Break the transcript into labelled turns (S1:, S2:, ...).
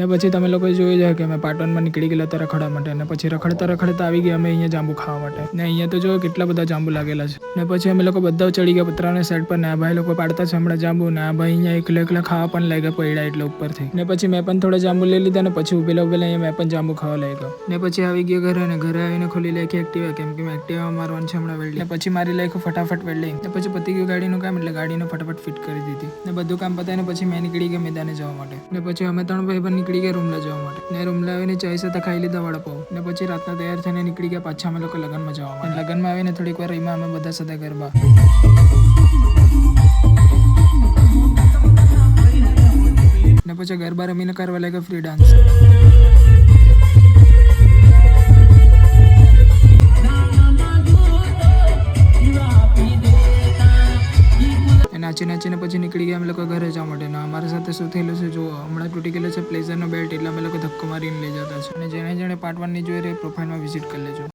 S1: ને પછી તમે લોકો જોઈ જાય કે અમે પાર્ટ 1 માં નીકળી ગયેલા હતા રખડવા માટે, અને પછી રખડતા રખડતા આવી ગયા અમે અહીંયા જાંબુ ખાવા માટે. ને અહીંયા તો જો કેટલા બધા જાંબુ લાગેલા છે. ને પછી અમે લોકો બધા ચડી ગયા પતરાના સાઈડ પર, ને આ ભાઈ લોકો પાડતા છે હમણાં જાંબુ, ને આ ભાઈ અહીંયા એકલા એકલા ખાવા પણ લાગ્યા પડ્યા એટલે ઉપરથી. ને પછી મેં પણ થોડા જાંબુ લઈ લીધા, ને પછી ઉભેલા અહીંયા મેં પણ જાંબુ ખાવા લાગ્યો. ને પછી આવી ગયો ઘરે, ને ઘરે આવીને ખોલી નાખી એક્ટિવા, કેમ કે એક્ટિવા મારવાનું છે હમણાં વેલ્ડિંગ. ને પછી મારી નાખ્યું ફટાફટ વેલ્ડિંગ. ને પછી પતી ગયું ગાડીનું કામ, એટલે ગાડીનું ફટાફટ ફિટ કરી દીધી. ને બધું કામ પતાવીને પછી મેં નીકળી ગયા મેદાને જવા માટે. ને પછી અમે 3 ભાઈ પણ નીકળી ગયા રૂમલા જવા માટે. ને રૂમલા આવીને ચાય સાથે ખાઈ લીધા વડાપાવ. ને પછી રાતના તૈયાર થઈને નીકળી ગયા પાછા અમે લોકો લગ્નમાં જવા માટે. લગ્નમાં આવીને થોડીક વાર એમાં અમે બધા સાથે ગરબા. ને પછી ગરબા રમીને કરવા લાગ્યા ફ્રી ડાન્સ. નાચી નાચીને પછી નીકળી ગયા અમે લોકો ઘરે જવા માટે. ને અમારા સાથે શું થયેલું છે જો, હમણાં તૂટી ગયેલો છે પ્લેઝરનો બેલ્ટ, એટલે અમે લોકો ધક્કો મારીને લઈ જતા છે. અને જેણે જેણે પાર્ટ 1 ની જોઈ રહી પ્રોફાઇલમાં વિઝિટ કરી લેજો.